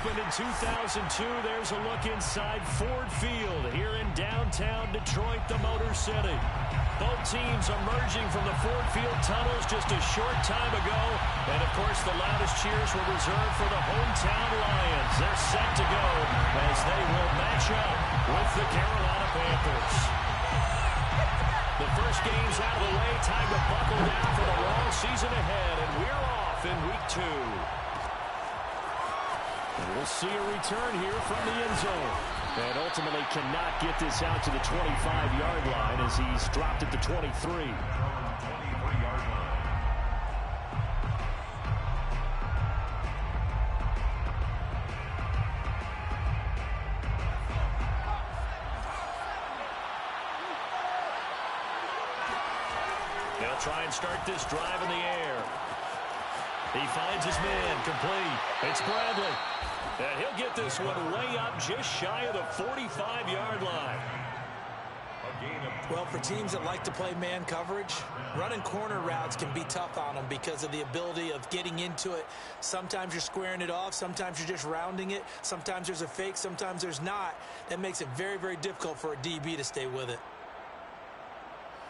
opened in 2002. There's a look inside Ford Field here in downtown Detroit, the Motor City. Both teams emerging from the Ford Field tunnels just a short time ago. And, of course, the loudest cheers were reserved for the hometown Lions. They're set to go as they will match up with the Carolina Panthers. The first game's out of the way. Time to buckle down for the long season ahead. And we're off in week 2. And we'll see a return here from the end zone. And ultimately cannot get this out to the 25-yard line as he's dropped at the 23. They'll try and start this drive in the air. He finds his man, complete. It's Bradley. And he'll get this one way up just shy of the 45-yard line. Well, for teams that like to play man coverage, running corner routes can be tough on them because of the ability of getting into it. Sometimes you're squaring it off. Sometimes you're just rounding it. Sometimes there's a fake. Sometimes there's not. That makes it very, very difficult for a DB to stay with it.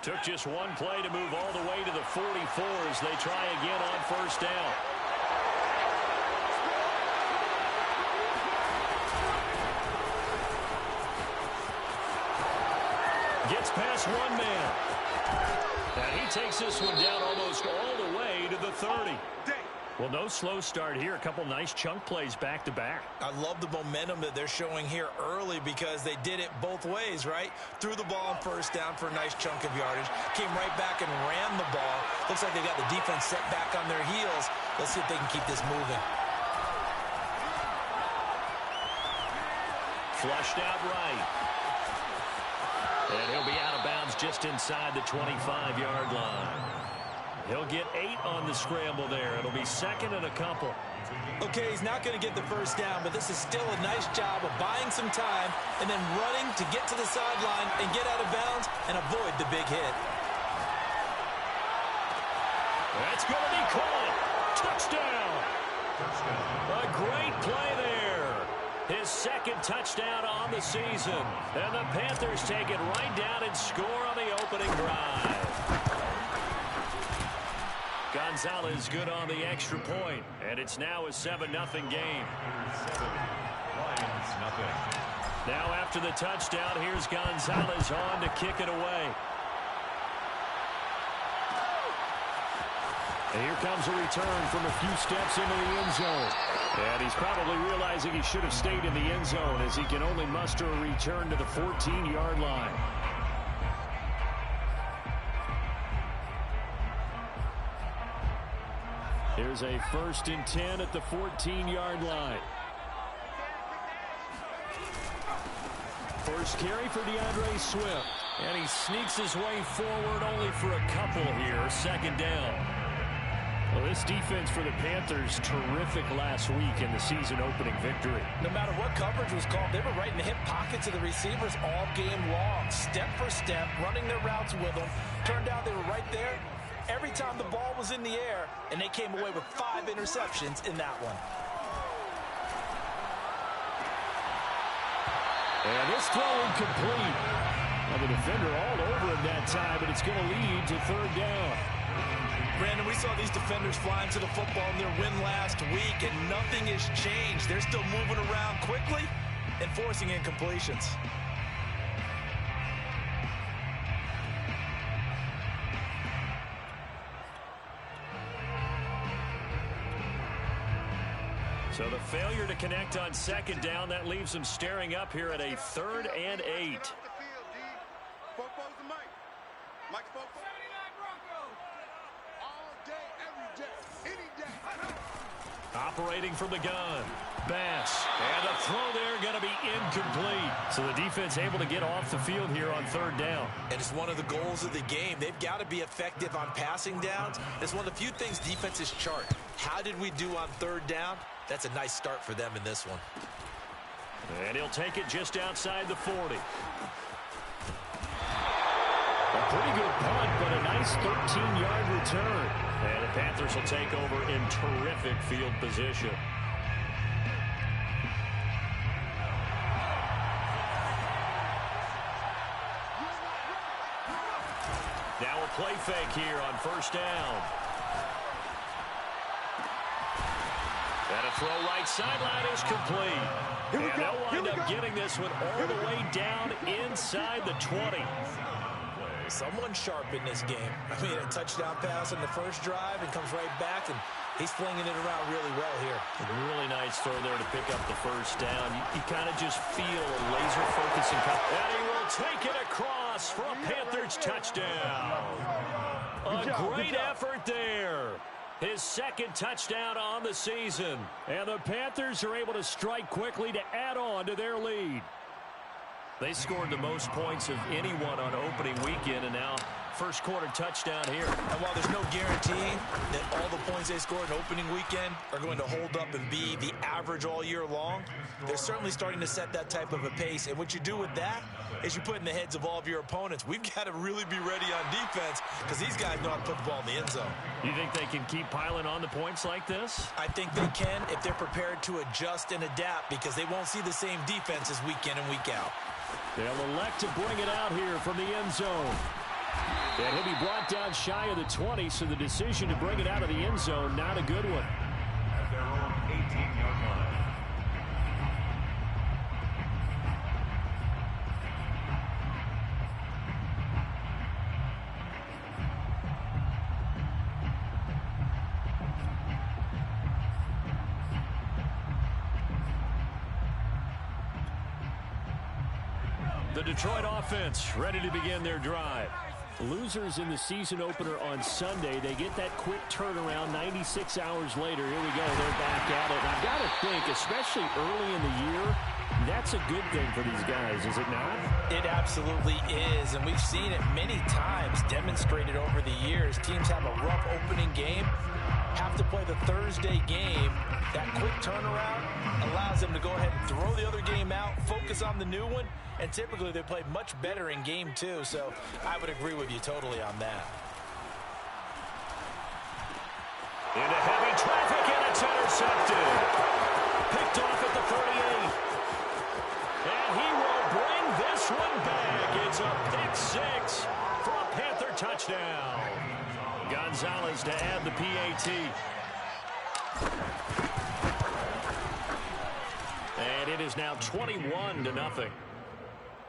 Took just one play to move all the way to the 44 as they try again on first down. Gets past one man. And he takes this one down almost all the way to the 30. Well, no slow start here. A couple nice chunk plays back-to-back. I love the momentum that they're showing here early because they did it both ways, right? Threw the ball on first down for a nice chunk of yardage. Came right back and ran the ball. Looks like they got the defense set back on their heels. Let's see if they can keep this moving. Flushed out right. And he'll be out of bounds just inside the 25-yard line. He'll get 8 on the scramble there. It'll be second and a couple. Okay, he's not going to get the first down, but this is still a nice job of buying some time and then running to get to the sideline and get out of bounds and avoid the big hit. That's going to be caught. Touchdown. A great play there. His second touchdown on the season. And the Panthers take it right down and score on the opening drive. Gonzalez good on the extra point, and it's now a 7-0 game. Now after the touchdown, here's Gonzalez on to kick it away. And here comes a return from a few steps into the end zone. And he's probably realizing he should have stayed in the end zone as he can only muster a return to the 14-yard line. Here's a 1st and 10 at the 14-yard line. First carry for DeAndre Swift. And he sneaks his way forward only for a couple here. Second down. Well, this defense for the Panthers, terrific last week in the season-opening victory. No matter what coverage was called, they were right in the hip pockets of the receivers all game long. Step for step, running their routes with them. Turned out they were right there every time the ball was in the air, and they came away with 5 interceptions in that one. And this throw incomplete. Well, the defender all over him that time, but it's going to lead to third down. Brandon, we saw these defenders flying to the football in their win last week, and nothing has changed. They're still moving around quickly and forcing incompletions. So the failure to connect on second down, that leaves them staring up here at a 3rd and 8. Operating from the gun. Bass. And the throw there going to be incomplete. So the defense able to get off the field here on third down. And it's one of the goals of the game. They've got to be effective on passing downs. It's one of the few things defenses chart. How did we do on third down? That's a nice start for them in this one. And he'll take it just outside the 40. A pretty good punt, but a nice 13-yard return. And the Panthers will take over in terrific field position. Now a play fake here on first down. And a throw right sideline is complete. And they'll wind up getting this one all the way down inside the 20. Someone sharp in this game. I mean, a touchdown pass on the first drive and comes right back, and he's flinging it around really well here. A really nice throw there to pick up the first down. You kind of just feel a laser focus. And he will take it across for a Panthers touchdown. A great effort there. His second touchdown on the season. And the Panthers are able to strike quickly to add on to their lead. They scored the most points of anyone on opening weekend, and now first quarter touchdown here. And while there's no guarantee that all the points they scored in opening weekend are going to hold up and be the average all year long, they're certainly starting to set that type of a pace. And what you do with that is you put in the heads of all of your opponents, we've got to really be ready on defense because these guys know how to put the ball in the end zone. You think they can keep piling on the points like this? I think they can if they're prepared to adjust and adapt, because they won't see the same defenses week in and week out. They'll elect to bring it out here from the end zone. And he'll be brought down shy of the 20, so the decision to bring it out of the end zone, not a good one. At their own 18-yard line. The Detroit offense ready to begin their drive. Losers in the season opener on Sunday. They get that quick turnaround 96 hours later. Here we go. They're back at it. And I've got to think, especially early in the year, that's a good thing for these guys, is it not? It absolutely is, and we've seen it many times demonstrated over the years. Teams have a rough opening game, have to play the Thursday game. That quick turnaround allows them to go ahead and throw the other game out, focus on the new one, and typically they play much better in game two, so I would agree with you totally on that. Into heavy traffic, and it's intercepted. Picked off at the 38. And he will bring this one back. It's a pick six for a Panther touchdown. Gonzalez to add the PAT. And it is now 21-0.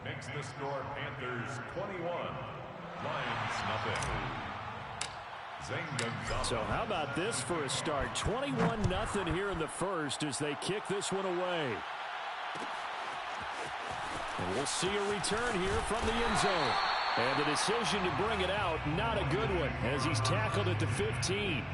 Makes the score Panthers 21, Lions nothing. So how about this for a start? 21-0 here in the first as they kick this one away. And we'll see a return here from the end zone. And the decision to bring it out, not a good one, as he's tackled at the 15.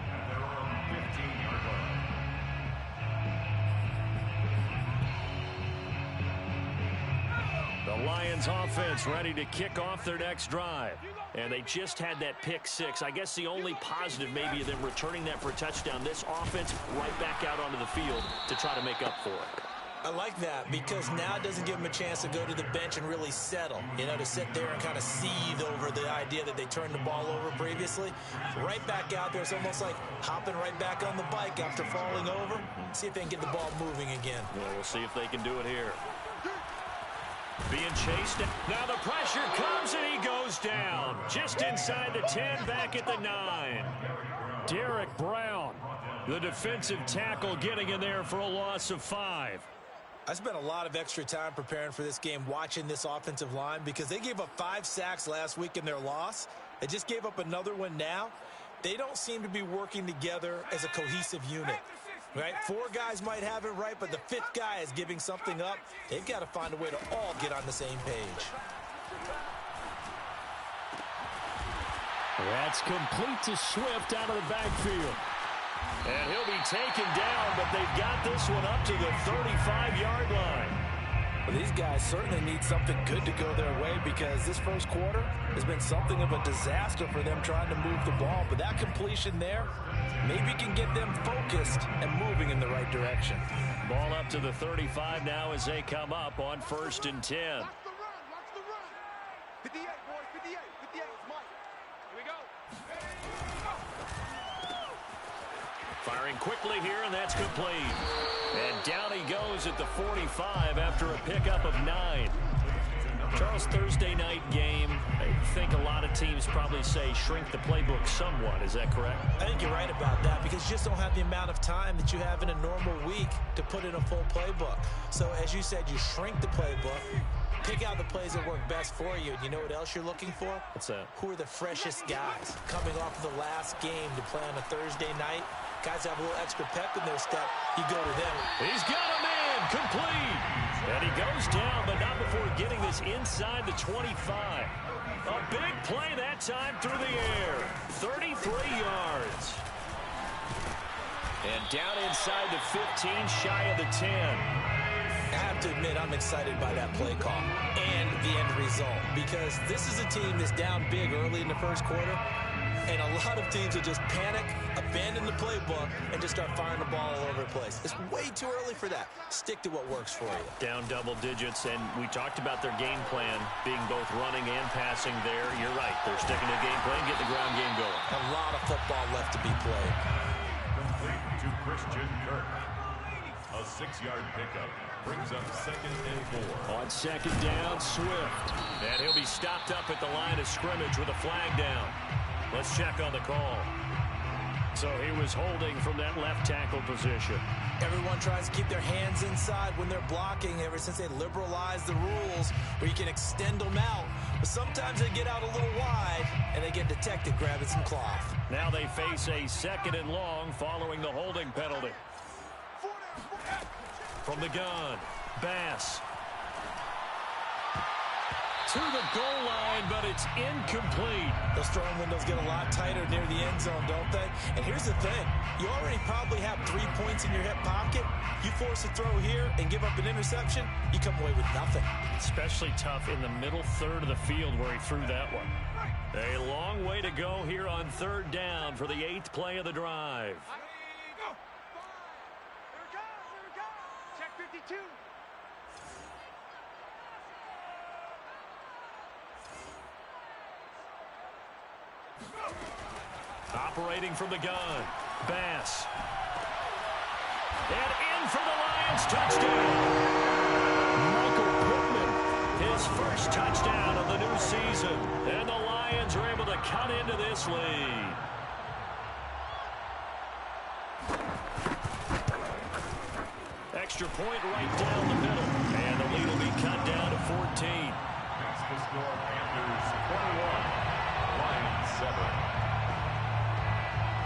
The Lions offense ready to kick off their next drive. And they just had that pick six. I guess the only positive maybe of them returning that for a touchdown. This offense right back out onto the field to try to make up for it. I like that because now it doesn't give them a chance to go to the bench and really settle, you know, to sit there and kind of seethe over the idea that they turned the ball over previously. Right back out there, it's almost like hopping right back on the bike after falling over. See if they can get the ball moving again. Yeah, we'll see if they can do it here. Being chased. Now the pressure comes and he goes down. Just inside the 10, back at the 9. Derek Brown, the defensive tackle, getting in there for a loss of 5. I spent a lot of extra time preparing for this game, watching this offensive line, because they gave up 5 sacks last week in their loss. They just gave up another one now. They don't seem to be working together as a cohesive unit. Right? 4 guys might have it right, but the 5th guy is giving something up. They've got to find a way to all get on the same page. That's complete to Swift out of the backfield. And he'll be taken down, but they've got this one up to the 35-yard line. Well, these guys certainly need something good to go their way, because this first quarter has been something of a disaster for them trying to move the ball. But that completion there maybe can get them focused and moving in the right direction. Ball up to the 35 now as they come up on 1st and 10. Watch the run. 58, boys, 58, it's Mike. Here we go. Firing quickly here, and that's complete. And down he goes at the 45 after a pickup of 9. Charles, Thursday night game, I think a lot of teams probably say shrink the playbook somewhat. Is that correct? I think you're right about that because you just don't have the amount of time that you have in a normal week to put in a full playbook. So as you said, you shrink the playbook, pick out the plays that work best for you. And you know what else you're looking for? What's that? Who are the freshest guys coming off of the last game to play on a Thursday night? Guys have a little extra pep in their step. You go to them. He's got a man complete. And he goes down, but not before getting this inside the 25. A big play that time through the air. 33 yards. And down inside the 15, shy of the 10. I have to admit, I'm excited by that play call and the end result because this is a team that's down big early in the first quarter, and a lot of teams will just panic, abandon the playbook, and just start firing the ball all over the place. It's way too early for that. Stick to what works for you. Down double digits, and we talked about their game plan being both running and passing there. You're right. They're sticking to the game plan, getting the ground game going. A lot of football left to be played. Complete to Christian Kirk. A 6-yard pickup brings up 2nd and 4. On 2nd down, Swift. And he'll be stopped up at the line of scrimmage with a flag down. Let's check on the call. So he was holding from that left tackle position. Everyone tries to keep their hands inside when they're blocking ever since they liberalized the rules where you can extend them out. But sometimes they get out a little wide and they get detected grabbing some cloth. Now they face a 2nd and long following the holding penalty. From the gun, Bass. To the goal line, but it's incomplete. Those throwing windows get a lot tighter near the end zone, don't they? And here's the thing. You already probably have 3 points in your hip pocket. You force a throw here and give up an interception, you come away with nothing. Especially tough in the middle third of the field where he threw that one. A long way to go here on 3rd down for the 8th play of the drive. Check 52. Operating from the gun, Bass. And in for the Lions, touchdown. Michael Pittman, his first touchdown of the new season. And the Lions are able to cut into this lead. Extra point right down the middle. And the lead will be cut down to 14. That's the score. Panthers 21, Lions 7.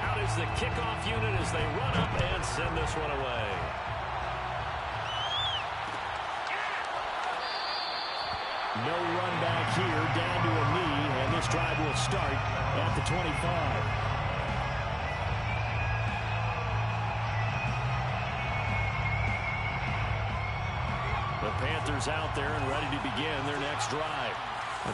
Out is the kickoff unit as they run up and send this one away. No run back here, down to a knee, and this drive will start at the 25. The Panthers out there and ready to begin their next drive.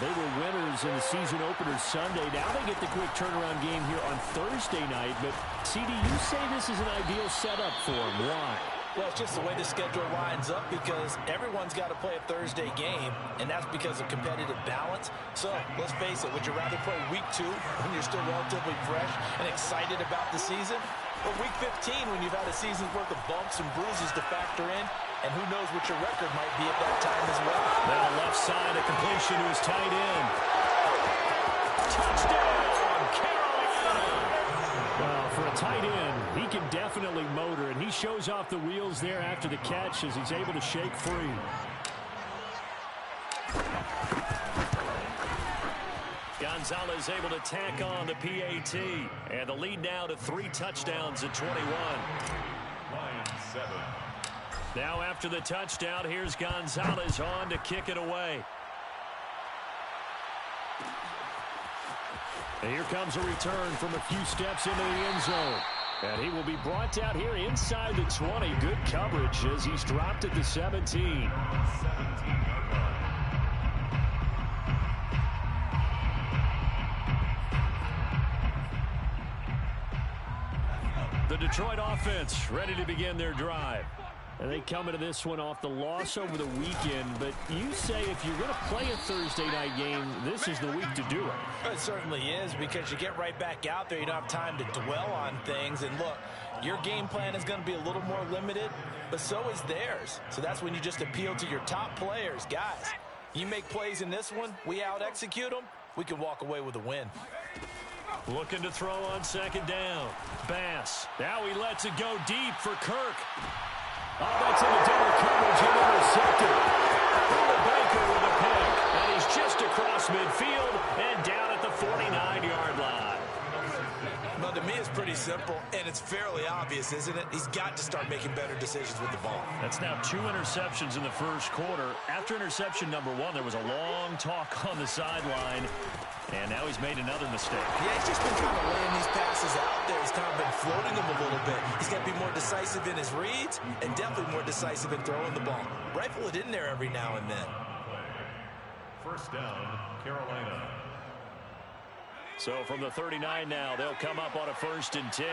They were winners in the season opener Sunday. Now they get the quick turnaround game here on Thursday night. But, CD, you say this is an ideal setup for them. Why? Well, it's just the way the schedule lines up because everyone's got to play a Thursday game, and that's because of competitive balance. So, let's face it, would you rather play week 2 when you're still relatively fresh and excited about the season? Or week 15 when you've had a season's worth of bumps and bruises to factor in? And who knows what your record might be at that time as well. Now left side, a completion to his tight end. Touchdown, Carolina! Well, for a tight end, he can definitely motor, and he shows off the wheels there after the catch as he's able to shake free. Gonzalez able to tack on the PAT. And the lead now to 3 touchdowns at 21. Lions 7. Now after the touchdown, here's Gonzalez on to kick it away. And here comes a return from a few steps into the end zone. And he will be brought out here inside the 20. Good coverage as he's dropped at the 17. 17-yard line. The Detroit offense ready to begin their drive. And they come into this one off the loss over the weekend. But you say if you're going to play a Thursday night game, this is the week to do it. It certainly is because you get right back out there. You don't have time to dwell on things. And look, your game plan is going to be a little more limited, but so is theirs. So that's when you just appeal to your top players. Guys, you make plays in this one, we out-execute them, we can walk away with a win. Looking to throw on second down. Bass. Now he lets it go deep for Kirk. Oh, that's into double coverage and intercepted. Baker with a pick. And he's just across midfield and down at the 49-yard line. Well, to me, it's pretty simple, and it's fairly obvious, isn't it? He's got to start making better decisions with the ball. That's now 2 interceptions in the first quarter. After interception number 1, there was a long talk on the sideline, and now he's made another mistake. Yeah, he's just been kind of laying these passes out there. He's kind of been floating them a little bit. He's got to be more decisive in his reads and definitely more decisive in throwing the ball. Rifle it in there every now and then. First down, Carolina. So from the 39 now, they'll come up on a 1st and 10.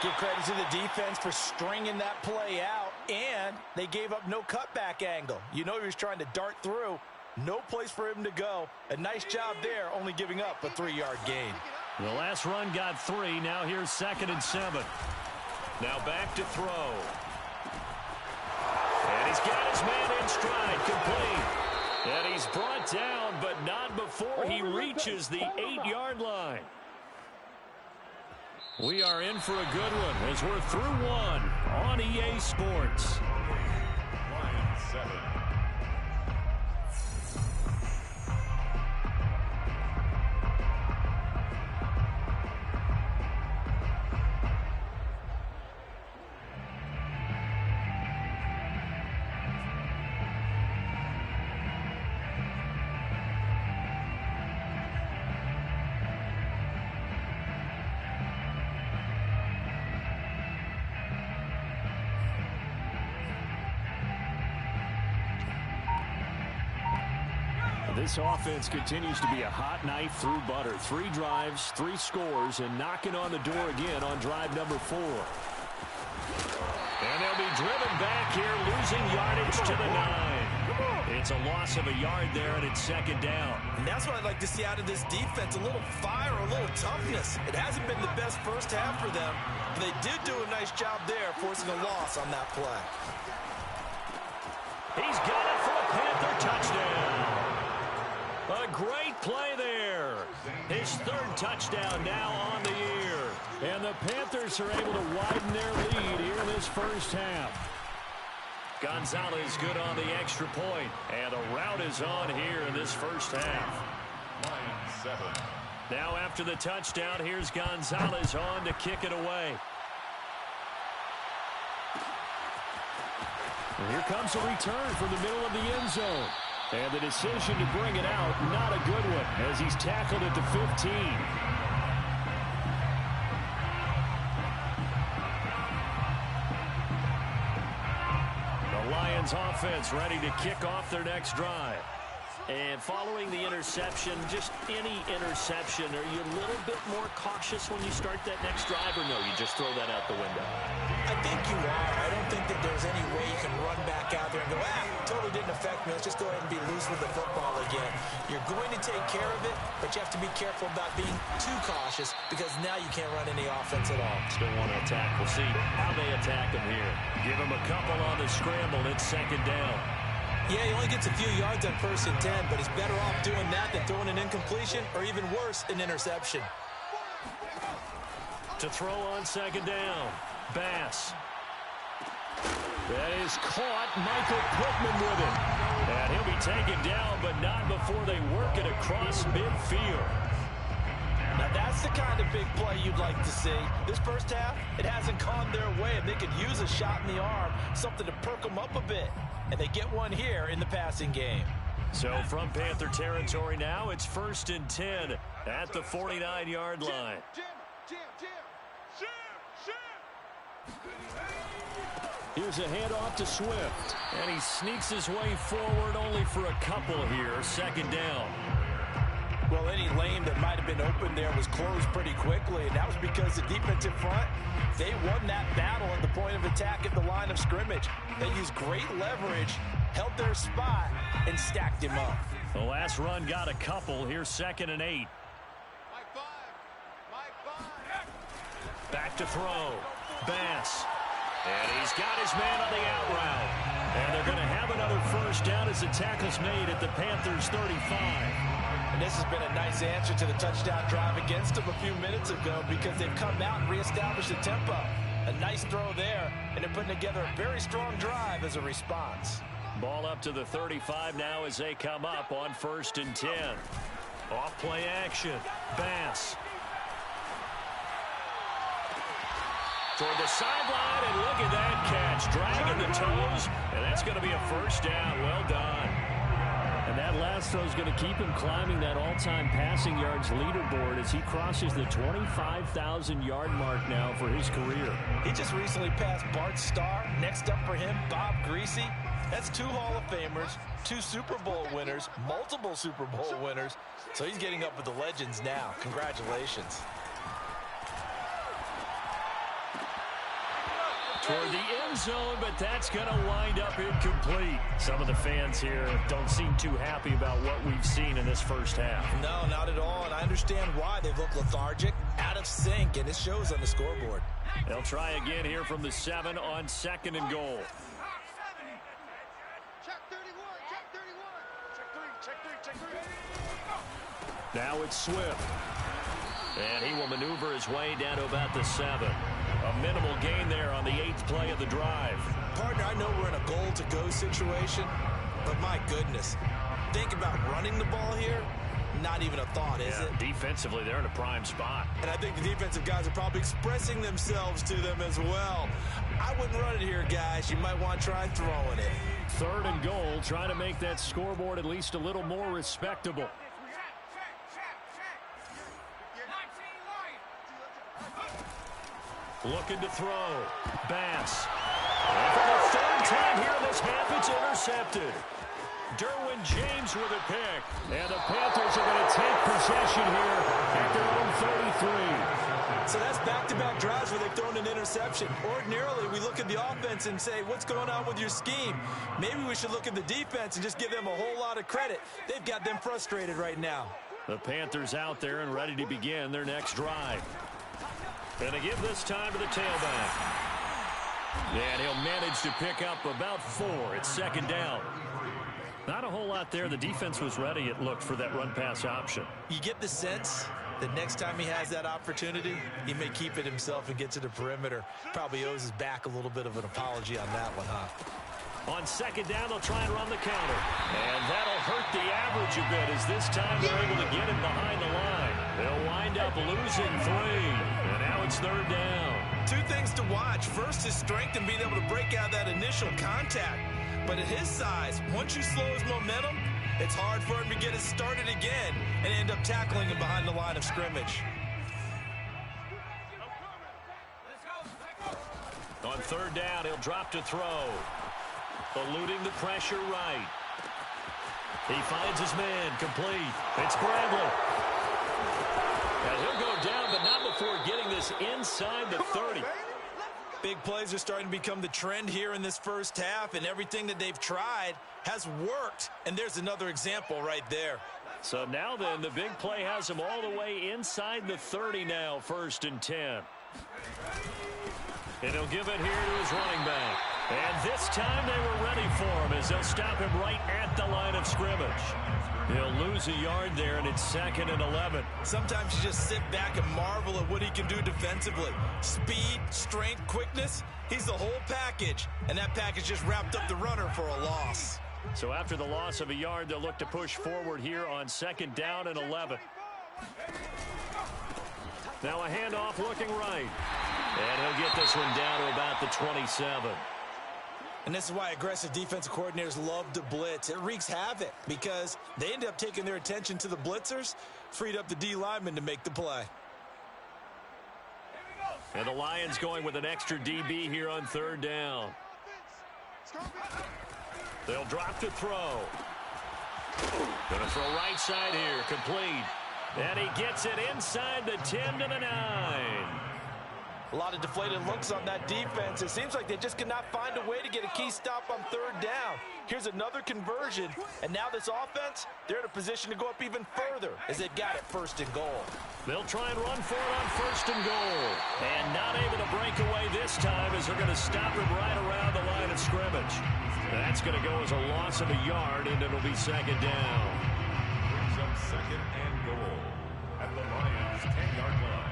Give credit to the defense for stringing that play out, and they gave up no cutback angle. You know he was trying to dart through. No place for him to go. A nice job there, only giving up a 3-yard gain. The last run got 3. Now here's 2nd and 7. Now back to throw. And he's got his man in stride, complete. And he's brought down, but not before he reaches the 8-yard line. We are in for a good one as we're through 1 on EA Sports. Line 7. This offense continues to be a hot knife through butter. 3 drives, 3 scores, and knocking on the door again on drive number 4. And they'll be driven back here, losing yardage to the 9. It's a loss of a yard there, and it's 2nd down. And that's what I'd like to see out of this defense, a little fire, a little toughness. It hasn't been the best first half for them, but they did do a nice job there, forcing a loss on that play. He's got it for a Panther touchdown. A great play there. His 3rd touchdown now on the year. And the Panthers are able to widen their lead here in this first half. Gonzalez good on the extra point. And the route is on here in this first half. Line 7. Now after the touchdown, here's Gonzalez on to kick it away. And here comes a return from the middle of the end zone. And the decision to bring it out, not a good one, as he's tackled at the 15. The Lions offense ready to kick off their next drive. And following the interception, just any interception, are you a little bit more cautious when you start that next drive, or no, you just throw that out the window? I think you are. I don't think that there's any way you can run back out there and go, totally didn't affect me. Let's just go ahead and be loose with the football again. You're going to take care of it, but you have to be careful about being too cautious because now you can't run any offense at all. Still want to attack. We'll see how they attack him here. Give him a couple on the scramble. It's 2nd down. Yeah, he only gets a few yards on 1st and 10, but he's better off doing that than throwing an incompletion or even worse, an interception. To throw on 2nd down. Bass. That is caught. Michael Pittman with it. And he'll be taken down, but not before they work it across midfield. Now that's the kind of big play you'd like to see. This first half, it hasn't gone their way, and they could use a shot in the arm, something to perk them up a bit. And they get one here in the passing game. So from Panther territory now, it's 1st and 10 at the 49-yard line. Here's a handoff to Swift. And he sneaks his way forward only for a couple here. 2nd down. Well, any lane that might have been open there was closed pretty quickly, and that was because the defensive front, they won that battle at the point of attack at the line of scrimmage. They used great leverage, held their spot, and stacked him up. The last run got a couple. Here's 2nd and 8. Back to throw. Bass. And he's got his man on the out route. And they're going to have another first down as the tackle's made at the Panthers' 35. And this has been a nice answer to the touchdown drive against them a few minutes ago because they've come out and reestablished the tempo. A nice throw there, and they're putting together a very strong drive as a response. Ball up to the 35 now as they come up on 1st and 10. Off play action. Bass. Toward the sideline, and look at that catch. Dragging the toes, and that's going to be a first down. Well done. And that last throw is going to keep him climbing that all-time passing yards leaderboard as he crosses the 25,000-yard mark now for his career. He just recently passed Bart Starr. Next up for him, Bob Greasy. That's 2 Hall of Famers, 2 Super Bowl winners, multiple Super Bowl winners. So he's getting up with the legends now. Congratulations. Toward the end zone, but that's going to wind up incomplete. Some of the fans here don't seem too happy about what we've seen in this first half. No, not at all, and I understand why. They look lethargic, out of sync, and it shows on the scoreboard. They'll try again here from the 7 on 2nd and goal. Check 31, check 31. Check 3. Now it's Swift. And he will maneuver his way down to about the 7. A minimal gain there on the 8th play of the drive. Partner, I know we're in a goal-to-go situation, but my goodness, think about running the ball here. Not even a thought, is it? Defensively, they're in a prime spot. And I think the defensive guys are probably expressing themselves to them as well. I wouldn't run it here, guys. You might want to try throwing it. 3rd and goal, trying to make that scoreboard at least a little more respectable. Looking to throw. Bass. And for the 3rd time here in this half, it's intercepted. Derwin James with a pick. And the Panthers are going to take possession here at their own 33. So that's back-to-back drives where they've thrown an interception. Ordinarily, we look at the offense and say, what's going on with your scheme? Maybe we should look at the defense and just give them a whole lot of credit. They've got them frustrated right now. The Panthers out there and ready to begin their next drive. And they give this time to the tailback. And he'll manage to pick up about 4. It's 2nd down. Not a whole lot there. The defense was ready, it looked, for that run-pass option. You get the sense that next time he has that opportunity, he may keep it himself and get to the perimeter. Probably owes his back a little bit of an apology on that one, huh? On 2nd down, they'll try and run the counter. And that'll hurt the average a bit as this time they're able to get him behind the line. They'll wind up losing 3. And now it's 3rd down. 2 things to watch. First, his strength and being able to break out that initial contact. But at his size, once you slow his momentum, it's hard for him to get it started again and end up tackling him behind the line of scrimmage. On 3rd down, he'll drop to throw. Eluding the pressure right. He finds his man, complete. It's Bradley. And he'll go down, but not before getting this inside the 30. Big plays are starting to become the trend here in this first half, and everything that they've tried has worked. And there's another example right there. So now then, the big play has him all the way inside the 30 now, 1st and 10. And he'll give it here to his running back. And this time they were ready for him as they'll stop him right at the line of scrimmage. He'll lose a yard there, and it's 2nd and 11. Sometimes you just sit back and marvel at what he can do defensively. Speed, strength, quickness, he's the whole package. And that package just wrapped up the runner for a loss. So after the loss of a yard, they'll look to push forward here on 2nd down and 11. Now a handoff looking right. And he'll get this one down to about the 27. And this is why aggressive defensive coordinators love to blitz. It wreaks havoc because they end up taking their attention to the blitzers, freed up the D lineman to make the play. And the Lions going with an extra DB here on 3rd down. They'll drop to throw. Going to throw right side here, complete. And he gets it inside the 10 to the 9. A lot of deflated looks on that defense. It seems like they just cannot find a way to get a key stop on third down. Here's another conversion, and now this offense, they're in a position to go up even further as they've got it 1st and goal. They'll try and run for it on 1st and goal. And not able to break away this time as they're going to stop him right around the line of scrimmage. That's going to go as a loss of a yard, and it'll be 2nd down. Brings up 2nd and goal at the Lions' 10-yard line.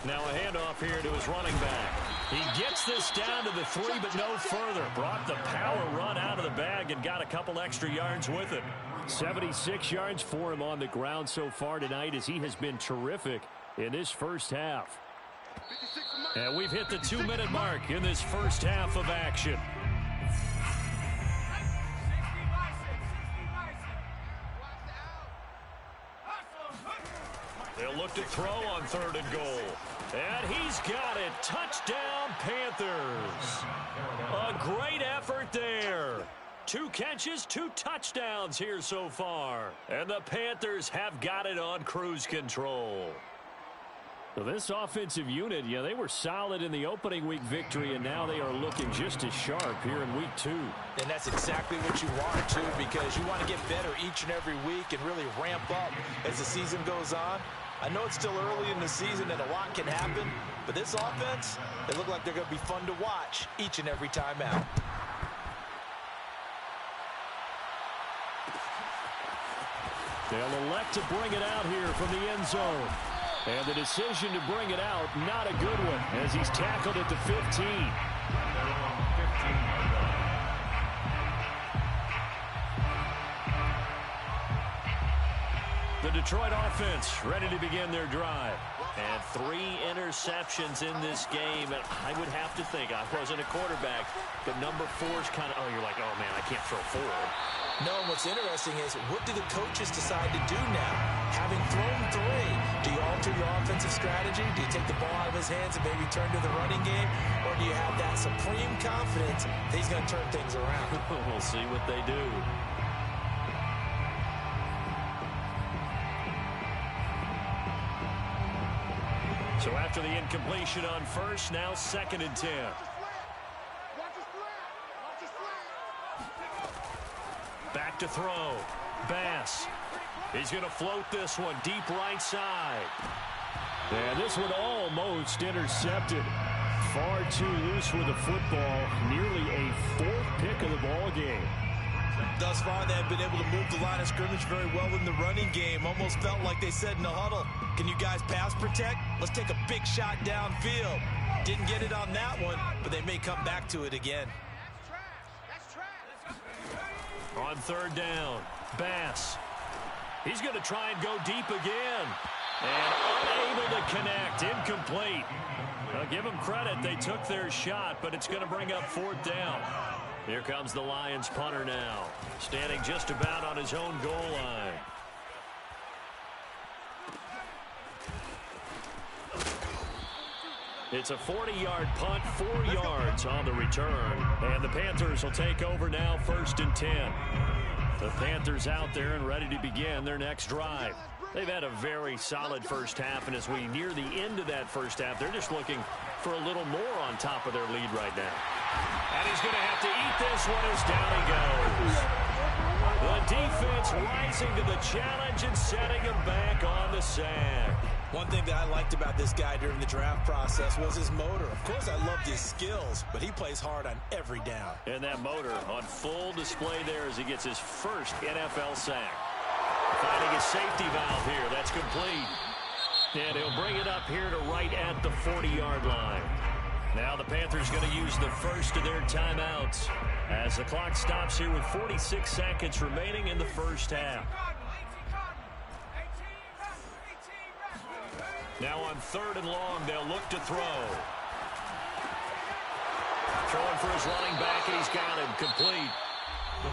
Now a handoff here to his running back. He gets this down to the 3, but no further. Brought the power run out of the bag and got a couple extra yards with it. 76 yards for him on the ground so far tonight as he has been terrific in this first half. And we've hit the 2-minute mark in this first half of action. They'll look to throw on 3rd and goal. And he's got it. Touchdown, Panthers. A great effort there. 2 catches, 2 touchdowns here so far. And the Panthers have got it on cruise control. So this offensive unit, yeah, they were solid in the opening week victory, and now they are looking just as sharp here in week 2. And that's exactly what you want, too, because you want to get better each and every week and really ramp up as the season goes on. I know it's still early in the season and a lot can happen, but this offense, they look like they're going to be fun to watch each and every time out. They'll elect to bring it out here from the end zone. And the decision to bring it out, not a good one, as he's tackled at the 15. The Detroit offense ready to begin their drive. And 3 interceptions in this game. And I would have to think, I wasn't a quarterback, but number 4's kind of, you're like, oh, man, I can't throw forward. No, and what's interesting is, what do the coaches decide to do now? Having thrown 3, do you alter your offensive strategy? Do you take the ball out of his hands and maybe turn to the running game? Or do you have that supreme confidence that he's going to turn things around? We'll see what they do. So after the incompletion on 1st, now 2nd and 10. Back to throw. Bass. He's going to float this one deep right side. And this one almost intercepted. Far too loose with the football. Nearly a 4th pick of the ball game. Thus far, they have been able to move the line of scrimmage very well in the running game. Almost felt like they said in the huddle, can you guys pass protect? Let's take a big shot downfield. Didn't get it on that one, but they may come back to it again. On 3rd down, Bass. He's going to try and go deep again. And unable to connect. Incomplete. I'll give them credit. They took their shot, but it's going to bring up 4th down. Here comes the Lions punter now. Standing just about on his own goal line. It's a 40-yard punt, 4 yards on the return. And the Panthers will take over now, 1st and 10. The Panthers out there and ready to begin their next drive. They've had a very solid first half, and as we near the end of that first half, they're just looking for a little more on top of their lead right now. And he's going to have to eat this one as down he goes. The defense rising to the challenge and setting him back on the sack. One thing that I liked about this guy during the draft process was his motor. Of course, I loved his skills, but he plays hard on every down. And that motor on full display there as he gets his first NFL sack. Finding his safety valve here. That's complete. And he'll bring it up here to right at the 40-yard line. Now the Panthers going to use the first of their timeouts as the clock stops here with 46 seconds remaining in the first half. Now on 3rd and long, they'll look to throw. Throwing for his running back, and he's got him complete.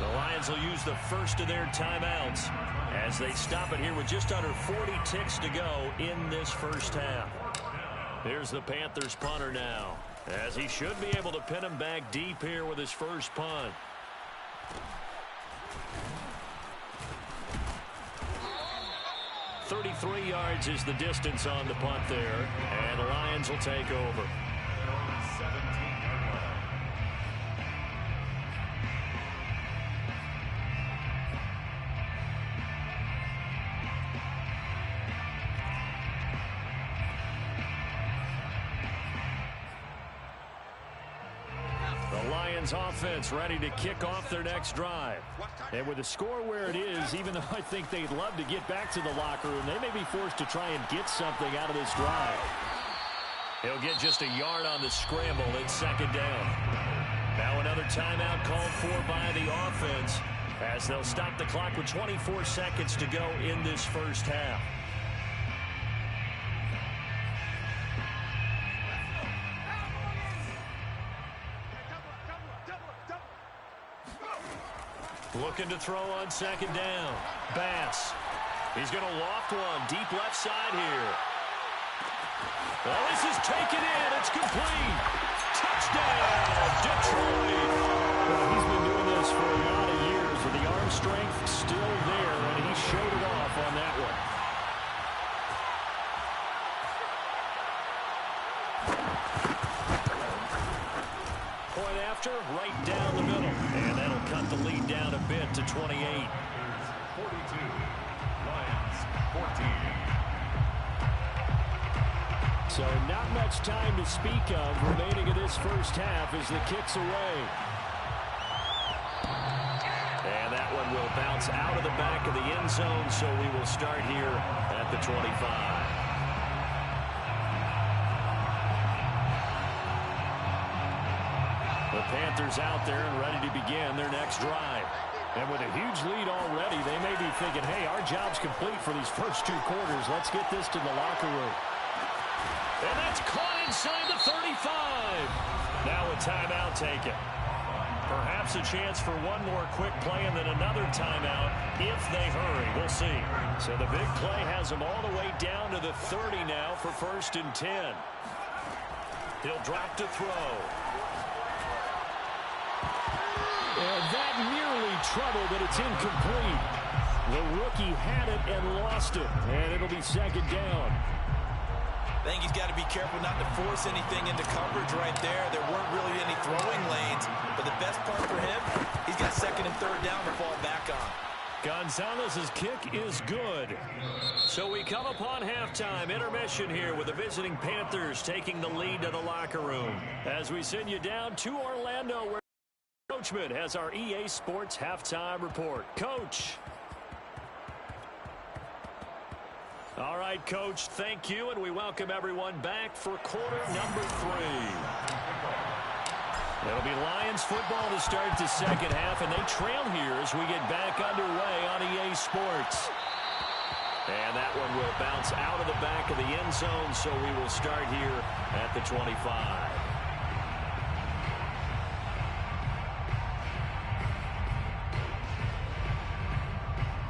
The Lions will use the first of their timeouts as they stop it here with just under 40 ticks to go in this first half. Here's the Panthers punter now. as he should be able to pin him back deep here with his first punt. "33 yards is the distance on the punt there, and the Lions will take over. 17-yard line. The Lions offense ready to kick off their next drive. And with the score where it is, even though I think they'd love to get back to the locker room, they may be forced to try and get something out of this drive. He'll get just a yard on the scramble. It's second down. Now another timeout called for by the offense as they'll stop the clock with 24 seconds to go in this first half. Looking to throw on second down. Bass. He's going to loft one deep left side here. Well, this is taken in. It's complete. Touchdown, Detroit. Well, he's been doing this for a lot of years with the arm strength still there, and he showed it off on that one. Point after, right down the middle. And that'll cut the lead down a bit to 28. 42. Lions 14. So not much time to speak of remaining in this first half as the kick's away. And that one will bounce out of the back of the end zone, so we will start here at the 25. The Panthers out there and ready to begin their next drive. And with a huge lead already, they may be thinking, hey, our job's complete for these first 2 quarters. Let's get this to the locker room. And that's caught inside the 35. Now a timeout taken. Perhaps a chance for one more quick play and then another timeout if they hurry. We'll see. So the big play has them all the way down to the 30 now for 1st and 10. He'll drop to throw. And that nearly trouble, but it's incomplete. The rookie had it and lost it, and it'll be second down. I think he's got to be careful not to force anything into coverage right there. There weren't really any throwing lanes, but the best part for him, he's got 2nd and 3rd down to fall back on. Gonzalez's kick is good. So we come upon halftime intermission here with the visiting Panthers taking the lead to the locker room as we send you down to Orlando where Coachman has our EA Sports halftime report. Coach. All right, Coach, thank you, and we welcome everyone back for quarter number 3. It'll be Lions football to start the second half, and they trail here as we get back underway on EA Sports. And that one will bounce out of the back of the end zone, so we will start here at the 25.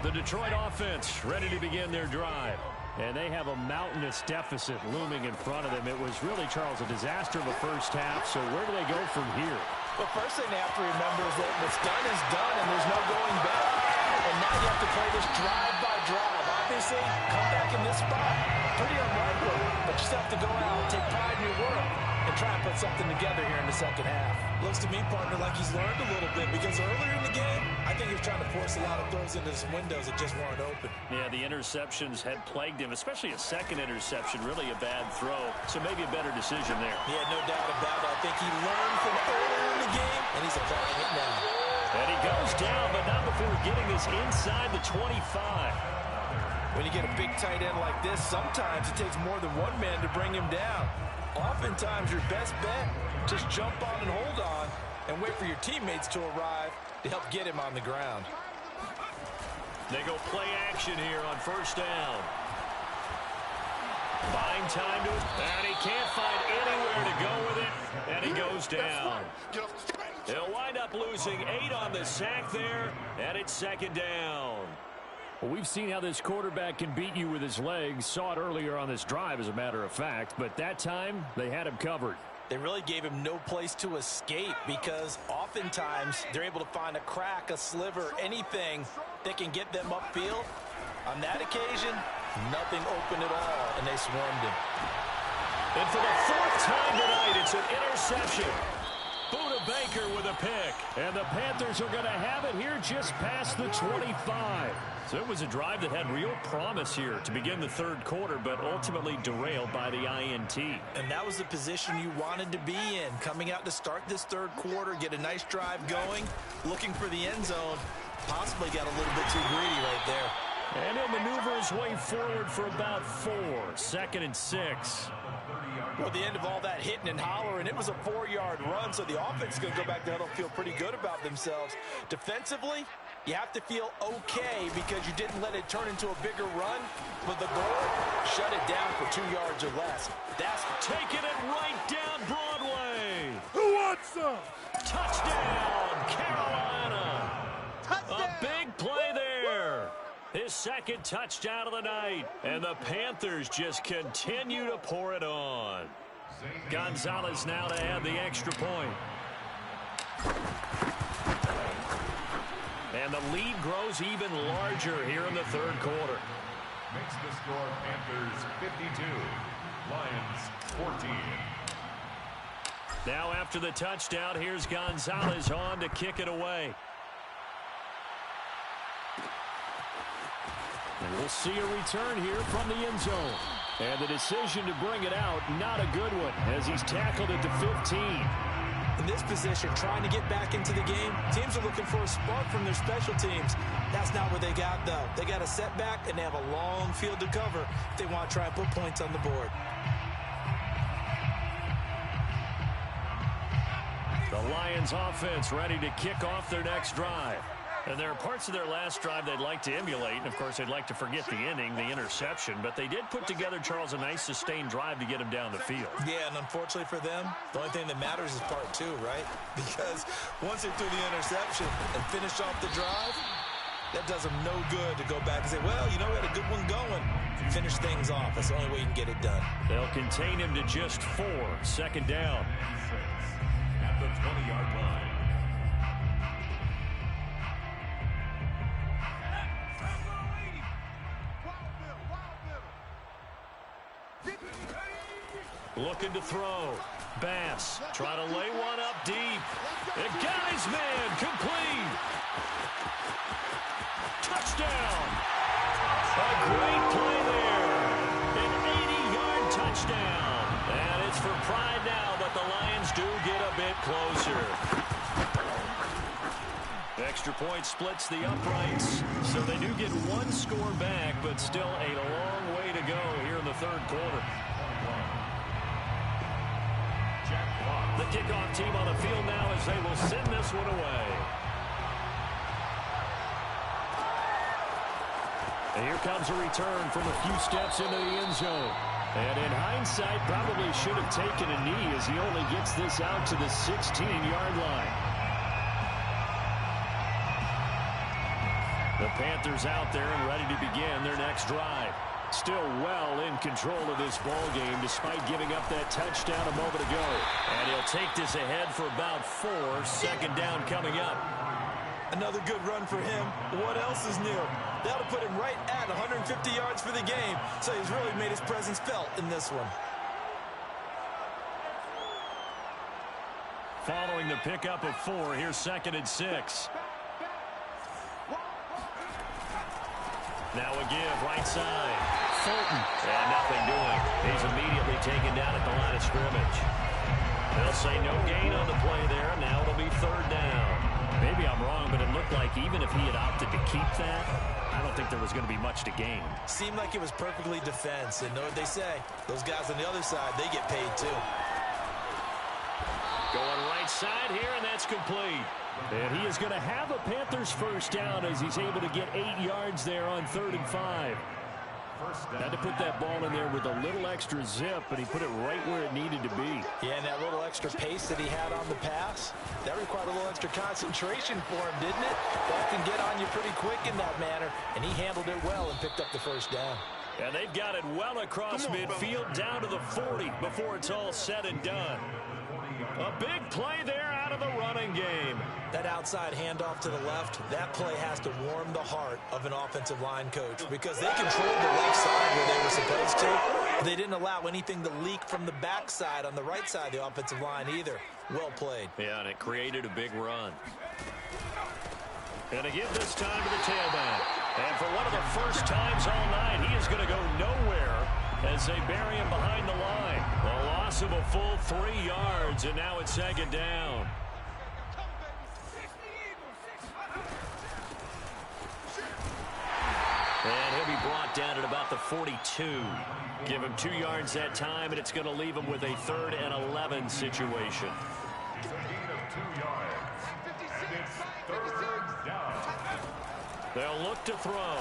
The Detroit offense ready to begin their drive. And they have a mountainous deficit looming in front of them. It was really, Charles, a disaster of a first half. So where do they go from here? The first thing they have to remember is that what's done is done, and there's no going back. And now you have to play this drive by drive. Obviously, come back in this spot, pretty unlikely. But you still have to go out, take pride in your work, and try and put something together here in the second half. Looks to me, partner, like he's learned a little bit, because earlier in the game, I think he was trying to force a lot of throws into some windows that just weren't open. Yeah, the interceptions had plagued him, especially a second interception, really a bad throw. So maybe a better decision there. Yeah, no doubt about it. I think he learned from earlier in the game, and he's applying it now. And he goes down, but not before getting this inside the 25. When you get a big tight end like this, sometimes it takes more than one man to bring him down. Oftentimes, your best bet, just jump on and hold on and wait for your teammates to arrive to help get him on the ground. They go play action here on first down. Buying time to it, and he can't find anywhere to go with it, and he goes down. He'll wind up losing 8 on the sack there, and it's second down. Well, we've seen how this quarterback can beat you with his legs. Saw it earlier on this drive, as a matter of fact. But that time, they had him covered. They really gave him no place to escape because oftentimes they're able to find a crack, a sliver, anything that can get them upfield. On that occasion, nothing open at all, and they swarmed him. And for the fourth time tonight, it's an interception. Buda Baker with a pick. And the Panthers are going to have it here just past the 25. So it was a drive that had real promise here to begin the third quarter, but ultimately derailed by the INT. And that was the position you wanted to be in. Coming out to start this third quarter, get a nice drive going, looking for the end zone. Possibly got a little bit too greedy right there. And he'll maneuver his way forward for about 4. 2nd and 6. Well, the end of all that hitting and hollering, it was a 4-yard run, so the offense is going to go back there and feel pretty good about themselves. Defensively, you have to feel okay because you didn't let it turn into a bigger run, but the goal, shut it down for 2 yards or less. That's taking it right down Broadway. Who wants some? Touchdown, Carolina. Touchdown. A big play there. His second touchdown of the night. And the Panthers just continue to pour it on. Gonzalez now to add the extra point. And the lead grows even larger here in the third quarter. Makes the score Panthers 52, Lions 14. Now after the touchdown, here's Gonzalez on to kick it away. And we'll see a return here from the end zone. And the decision to bring it out, not a good one, as he's tackled at the 15. in this position, trying to get back into the game. Teams are looking for a spark from their special teams. That's not what they got, though. They got a setback, and they have a long field to cover if they want to try and put points on the board. The Lions offense ready to kick off their next drive. And there are parts of their last drive they'd like to emulate. And, of course, they'd like to forget the inning, the interception. But they did put together, Charles, a nice sustained drive to get him down the field. Yeah, and unfortunately for them, the only thing that matters is part two, right? Because once they threw the interception and finished off the drive, that does them no good to go back and say, well, you know, we had a good one going. Finish things off. That's the only way you can get it done. They'll contain him to just 4. Second down. At the 20-yard line. Looking to throw. Bass trying to lay one up deep. And guy's man complete. Touchdown. A great play there. An 80-yard touchdown. And it's for pride now, but the Lions do get a bit closer. Extra point splits the uprights, so they do get one score back, but still a long way to go here in the third quarter. The kickoff team on the field now as they will send this one away. And here comes a return from a few steps into the end zone. And in hindsight, probably should have taken a knee as he only gets this out to the 16-yard line. The Panthers out there and ready to begin their next drive. Still well in control of this ball game despite giving up that touchdown a moment ago. And he'll take this ahead for about 4. Second down coming up. Another good run for him. What else is new? That'll put him right at 150 yards for the game. So he's really made his presence felt in this one. Following the pickup of 4, here's 2nd and 6. Now a give, right side. Fulton. And nothing doing. He's immediately taken down at the line of scrimmage. They'll say no gain on the play there. Now it'll be 3rd down. Maybe I'm wrong, but it looked like even if he had opted to keep that, I don't think there was going to be much to gain. Seemed like it was perfectly defense. And know what they say? Those guys on the other side, they get paid too. Going right side here, and that's complete. And he is going to have a Panthers first down as he's able to get 8 yards there on 3rd and 5. Had to put that ball in there with a little extra zip, but he put it right where it needed to be. Yeah, and that little extra pace that he had on the pass, that required a little extra concentration for him, didn't it? That can get on you pretty quick in that manner, and he handled it well and picked up the first down. And they've got it well across midfield down to the 40 before it's all said and done. A big play there out of the running game. That outside handoff to the left, that play has to warm the heart of an offensive line coach because they controlled the left side where they were supposed to. They didn't allow anything to leak from the backside on the right side of the offensive line either. Well played. Yeah, and it created a big run. Going to give this time to the tailback. And for one of the first times all night, he is going to go nowhere as they bury him behind the line. A loss of a full 3 yards, and now it's second down. And he'll be brought down at about the 42. Give him 2 yards that time, and it's going to leave him with a 3rd and 11 situation. It's a gain of 2 yards. And it's 3rd down. They'll look to throw.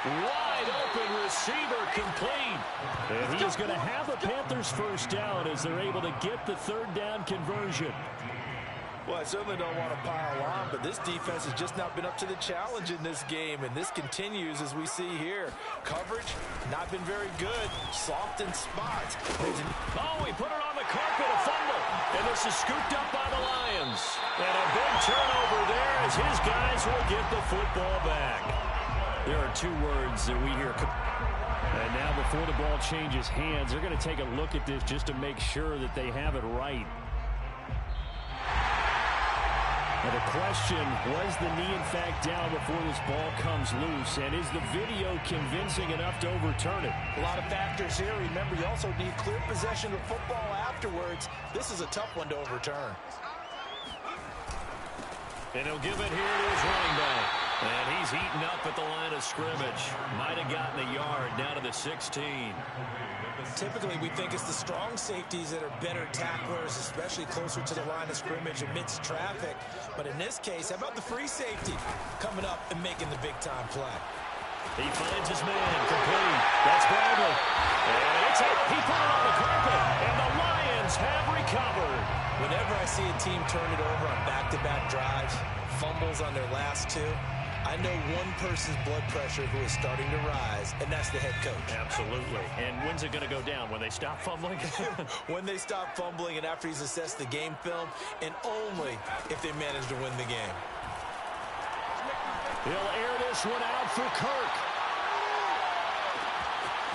Wide open receiver complete. And he is going to have a Panthers first down as they're able to get the 3rd down conversion. Well, I certainly don't want to pile on, but this defense has just not been up to the challenge in this game, and this continues as we see here. Coverage, not been very good. Soft in spots. Oh, he put it on the carpet, a fumble. And this is scooped up by the Lions. And a big turnover there as his guys will get the football back. There are 2 words that we hear. And now before the ball changes hands, they're going to take a look at this just to make sure that they have it right. Now the question, was the knee in fact down before this ball comes loose? And is the video convincing enough to overturn it? A lot of factors here. Remember, you also need clear possession of football afterwards. This is a tough one to overturn. And he'll give it here to his running back. And he's eaten up at the line of scrimmage. Might have gotten a yard down to the 16. Typically, we think it's the strong safeties that are better tacklers, especially closer to the line of scrimmage amidst traffic. But in this case, how about the free safety coming up and making the big-time play? He finds his man, complete. That's Bradley. And it's it. He put it on the carpet, and the Lions have recovered. Whenever I see a team turn it over on back-to-back drives, fumbles on their last 2, I know one person's blood pressure who is starting to rise, and that's the head coach. Absolutely. And when's it going to go down? When they stop fumbling? When they stop fumbling and after he's assessed the game film, and only if they manage to win the game. He'll air this one out for Kirk.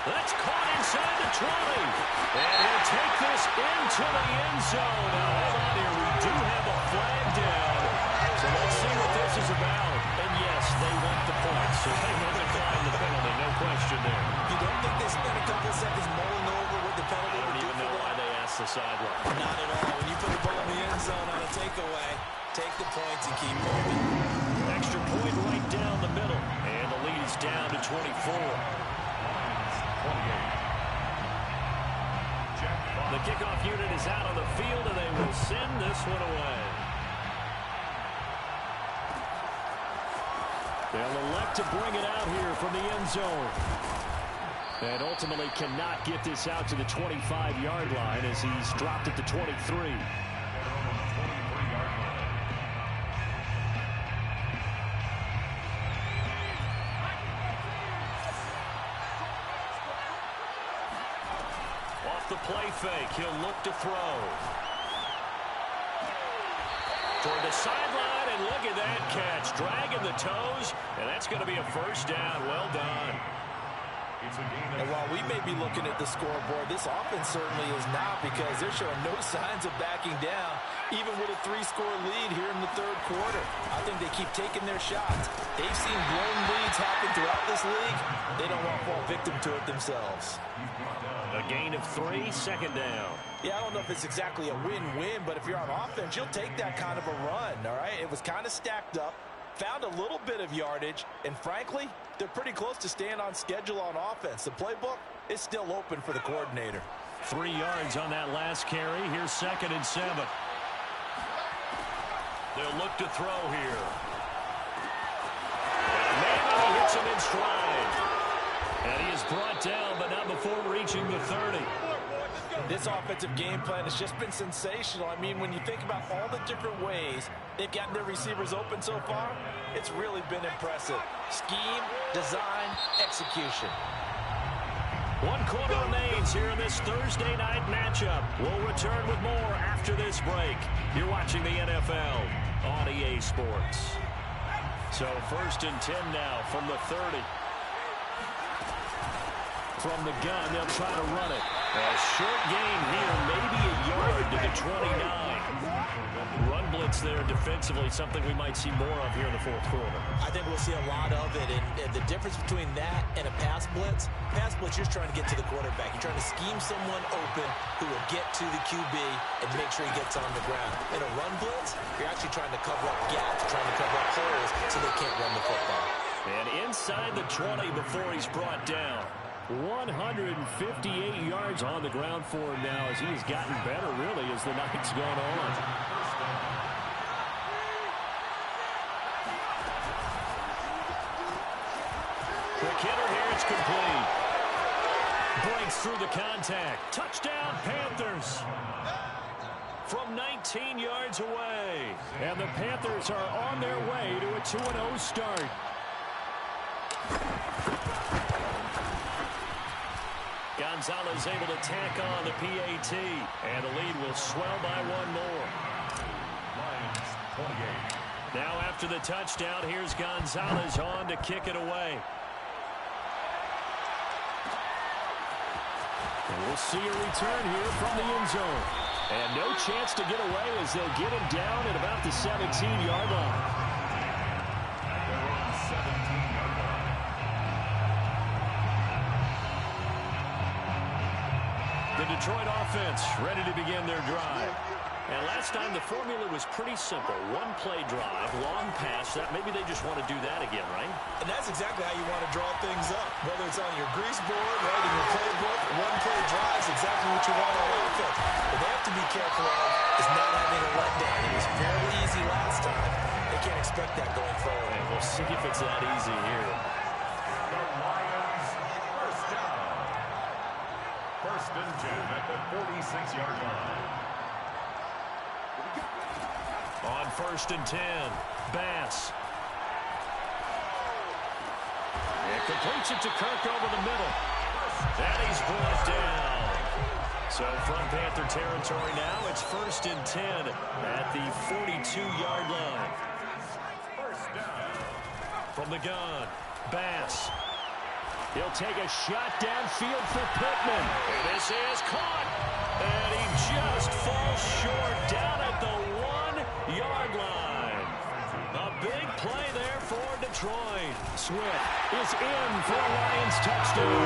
That's caught inside the 20. And he'll take this into the end zone. Now, hold on here. We do have a flag down. So let's see what this is about. And yes, they want the points. So they will decline the penalty. No question there. You don't think they spent a couple seconds mulling over what the penalty I don't even know why they asked the sideline. Not at all. When you put the ball in the end zone on a takeaway, take the points and keep moving. Extra point right down the middle. And the lead is down to 24. The kickoff unit is out on the field, and they will send this one away. They'll elect to bring it out here from the end zone. And ultimately cannot get this out to the 25-yard line as he's dropped at the 23. The play fake. He'll look to throw. Toward the sideline, and look at that catch. Dragging the toes, and that's going to be a first down. Well done. And while we may be looking at the scoreboard, this offense certainly is not, because they're showing no signs of backing down, even with a 3-score lead here in the 3rd quarter. I think they keep taking their shots. They've seen blown leads happen throughout this league. They don't want to fall victim to it themselves. A gain of 3, second down. Yeah, I don't know if it's exactly a win-win, but if you're on offense, you'll take that kind of a run, all right? It was kind of stacked up, found a little bit of yardage, and frankly, they're pretty close to staying on schedule on offense. The playbook is still open for the coordinator. 3 yards on that last carry. Here's 2nd and 7. They'll look to throw here. Maybe he hits him in stride. And he is brought down, but not before reaching the 30. This offensive game plan has just been sensational. I mean, when you think about all the different ways they've gotten their receivers open so far, it's really been impressive. Scheme, design, execution. One quarter remains here in this Thursday night matchup. We'll return with more after this break. You're watching the NFL on EA Sports. So 1st and 10 now from the 30. From the gun, they'll try to run it. A short gain here, maybe a yard to the 29. Run blitz there defensively, something we might see more of here in the 4th quarter. I think we'll see a lot of it, and the difference between that and a pass blitz, you're just trying to get to the quarterback. You're trying to scheme someone open who will get to the QB and make sure he gets on the ground. In a run blitz, you're actually trying to cover up gaps, trying to cover up holes so they can't run the football. And inside the 20 before he's brought down. 158 yards on the ground for him now as he has gotten better, really, as the night's gone on. Quick hitter here, it's complete. Breaks through the contact. Touchdown, Panthers. From 19 yards away. And the Panthers are on their way to a 2-0 start. Gonzalez able to tack on the PAT, and the lead will swell by one more. Now after the touchdown, here's Gonzalez on to kick it away. And we'll see a return here from the end zone. And no chance to get away as they'll get him down at about the 17-yard line. The Detroit offense ready to begin their drive. And last time the formula was pretty simple. One play drive, long pass. That maybe they just want to do that again, right? And that's exactly how you want to draw things up. Whether it's on your grease board, right, in your playbook, one play drive is exactly what you want on offense. What they have to be careful of is not having a letdown. It was fairly easy last time. They can't expect that going forward. And we'll see if it's that easy here. The Lions, first down. 1st and 10 at the 46-yard line. On 1st and 10, Bass. And completes it to Kirk over the middle. And he's brought down. So from Panther territory now, it's 1st and 10 at the 42-yard line. First down. From the gun, Bass. He'll take a shot downfield for Pittman. And this is caught. And he just falls short down at the 1-yard line. A big play there for Detroit. Swift is in for a Lions touchdown.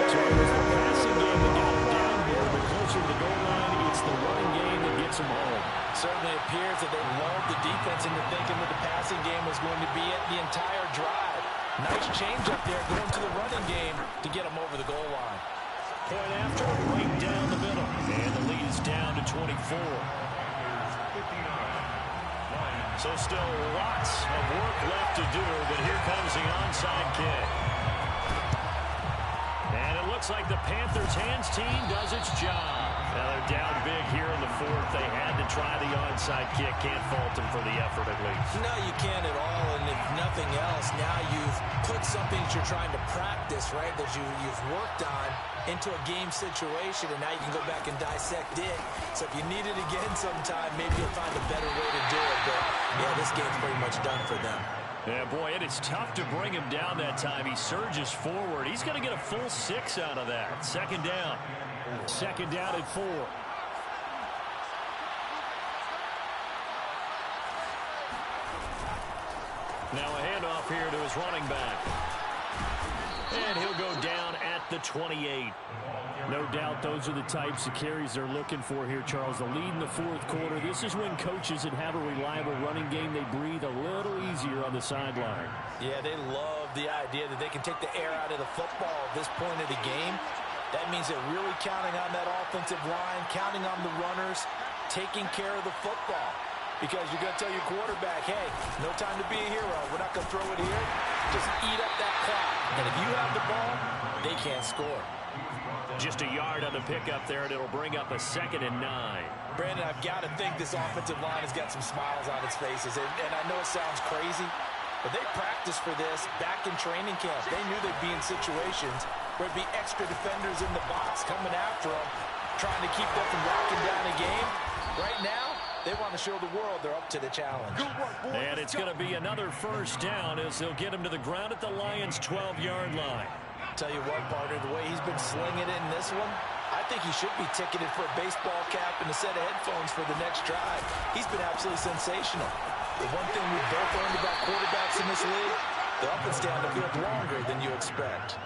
So it was the passing game that got him down here, but closer to the goal line, it's the running game that gets him home. Certainly appears that they lulled the defense into thinking that the passing game was going to be it the entire drive. Nice change up there going to the running game to get him over the goal line. Point after, right down the middle. And the lead is down to 24. So still lots of work left to do, but here comes the onside kick. And it looks like the Panthers hands team does its job. Now they're down big here in the 4th. They had to try the onside kick. Can't fault them for the effort at least. No, you can't at all. And if nothing else, now you've put something that you're trying to practice, right, that you've worked on into a game situation, and now you can go back and dissect it. So if you need it again sometime, maybe you'll find a better way to do it. But, yeah, this game's pretty much done for them. Yeah, boy, and it's tough to bring him down that time. He surges forward. He's going to get a full 6 out of that. 2nd down. 2nd down and 4. Now a handoff here to his running back. And he'll go down at the 28. No doubt those are the types of carries they're looking for here, Charles. The lead in the 4th quarter. This is when coaches that have a reliable running game, they breathe a little easier on the sideline. Yeah, they love the idea that they can take the air out of the football at this point of the game. That means they're really counting on that offensive line, counting on the runners, taking care of the football. Because you're going to tell your quarterback, hey, no time to be a hero. We're not going to throw it here. Just eat up that clock. And if you have the ball, they can't score. Just a yard on the pickup there, and it'll bring up a 2nd and 9. Brandon, I've got to think this offensive line has got some smiles on its faces. And I know it sounds crazy, but they practiced for this back in training camp. They knew they'd be in situations There'd be extra defenders in the box coming after them, trying to keep them from locking down a game. Right now, they want to show the world they're up to the challenge. And it's going to be another first down as they'll get him to the ground at the Lions' 12-yard line. Tell you what, partner, the way he's been slinging it in this one, I think he should be ticketed for a baseball cap and a set of headphones for the next drive. He's been absolutely sensational. The one thing we've both learned about quarterbacks in this league, they're up and stay on the field longer than you expect.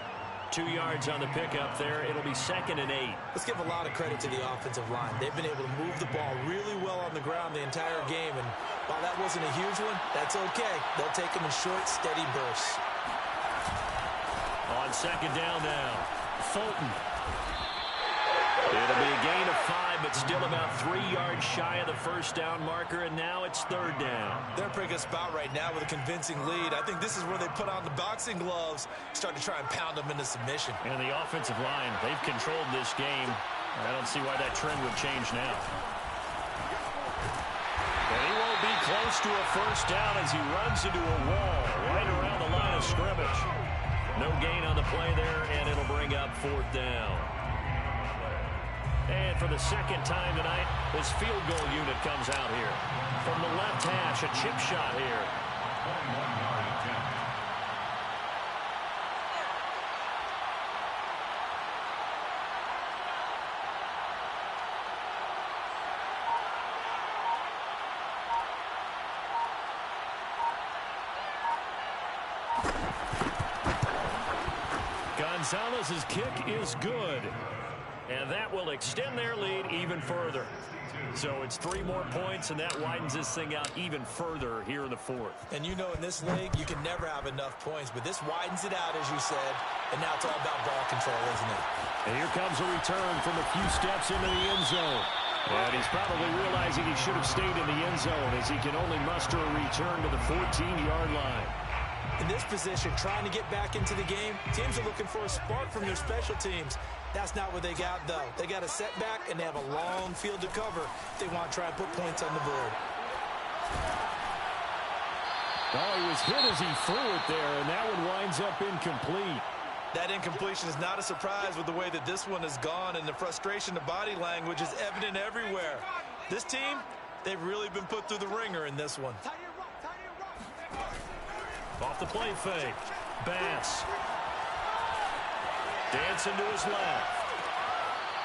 2 yards on the pickup there. It'll be 2nd and 8. Let's give a lot of credit to the offensive line. They've been able to move the ball really well on the ground the entire game, and while that wasn't a huge one, that's okay. They'll take them in short, steady bursts. On 2nd down now, Fulton. It'll be a gain of 5, but still about 3 yards shy of the first down marker, and now it's 3rd down. They're in a pretty good spot right now with a convincing lead. I think this is where they put on the boxing gloves, start to try and pound them into submission. And the offensive line, they've controlled this game. I don't see why that trend would change now. And he won't be close to a first down as he runs into a wall right around the line of scrimmage. No gain on the play there, and it'll bring up 4th down. And for the second time tonight, this field goal unit comes out here. From the left hash, a chip shot here. Gonzalez's kick is good. And that will extend their lead even further. So it's 3 more points, and that widens this thing out even further here in the 4th. And you know in this league, you can never have enough points, but this widens it out, as you said, and now it's all about ball control, isn't it? And here comes a return from a few steps into the end zone. And he's probably realizing he should have stayed in the end zone as he can only muster a return to the 14-yard line. In this position, trying to get back into the game, teams are looking for a spark from their special teams. That's not what they got, though. They got a setback, and they have a long field to cover if they want to try and put points on the board. Oh, he was hit as he threw it there, and that one winds up incomplete. That incompletion is not a surprise with the way that this one has gone, and the frustration, the body language is evident everywhere. This team, they've really been put through the ringer in this one. Off the play fake. Bass. Dancing to his left.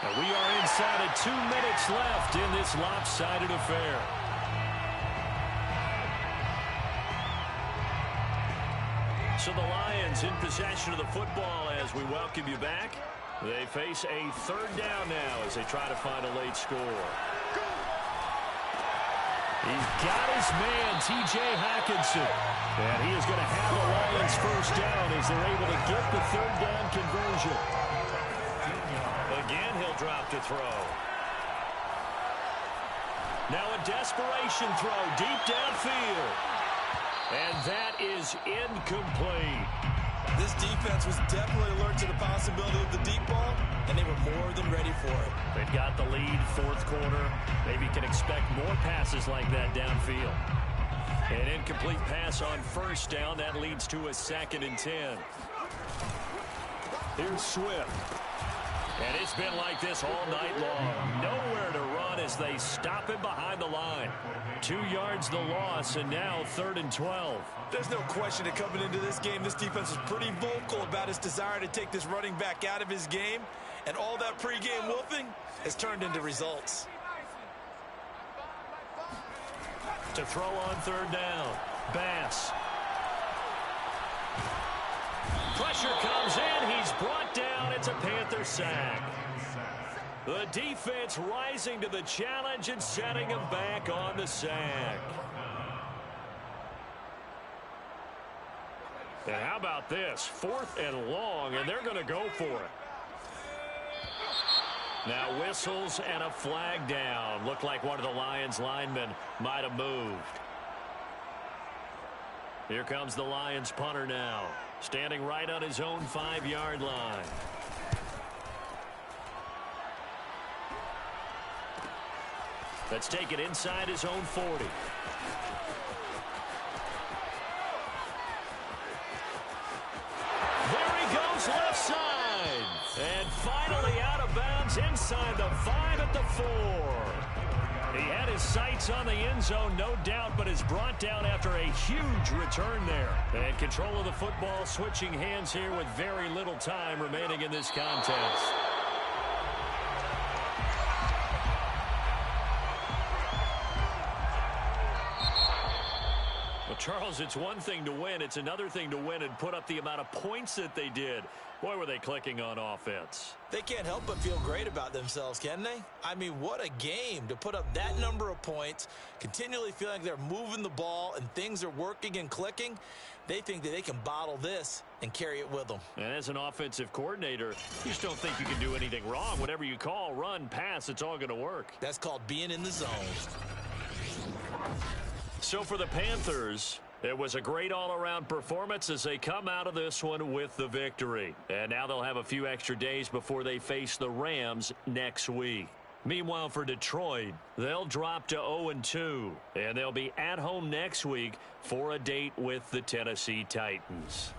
And we are inside of 2 minutes left in this lopsided affair. So the Lions in possession of the football as we welcome you back. They face a 3rd down now as they try to find a late score. He's got his man, T.J. Hockenson. And he is going to have the Lions first down as they're able to get the 3rd down conversion. Again, he'll drop to throw. Now a desperation throw deep downfield. And that is incomplete. This defense was definitely alert to the possibility of the deep ball, and they were more than ready for it. They've got the lead, 4th quarter. Maybe can expect more passes like that downfield. An incomplete pass on first down. That leads to a 2nd and 10. Here's Swift. And it's been like this all night long. Nowhere to run as they stop him behind the line. 2 yards the loss, and now 3rd and 12. There's no question that coming into this game, this defense was pretty vocal about its desire to take this running back out of his game. And all that pregame wolfing has turned into results. To throw on 3rd down. Bass. Pressure comes in. He's brought down. It's a Panther sack. The defense rising to the challenge and setting him back on the sack. And how about this? 4th and long, and they're going to go for it. Now whistles and a flag down. Looked like one of the Lions linemen might have moved. Here comes the Lions punter now. Standing right on his own 5-yard line. Let's take it inside his own 40. There he goes left side. It's inside the 5 at the 4. He had his sights on the end zone, no doubt, but is brought down after a huge return there. And control of the football switching hands here with very little time remaining in this contest. Well, Charles, it's one thing to win. It's another thing to win and put up the amount of points that they did. Boy, were they clicking on offense. They can't help but feel great about themselves, can they? I mean, what a game to put up that number of points, continually feeling like they're moving the ball and things are working and clicking. They think that they can bottle this and carry it with them. And as an offensive coordinator, you just don't think you can do anything wrong. Whatever you call, run, pass, it's all going to work. That's called being in the zone. So for the Panthers, it was a great all-around performance as they come out of this one with the victory. And now they'll have a few extra days before they face the Rams next week. Meanwhile, for Detroit, they'll drop to 0-2, and they'll be at home next week for a date with the Tennessee Titans.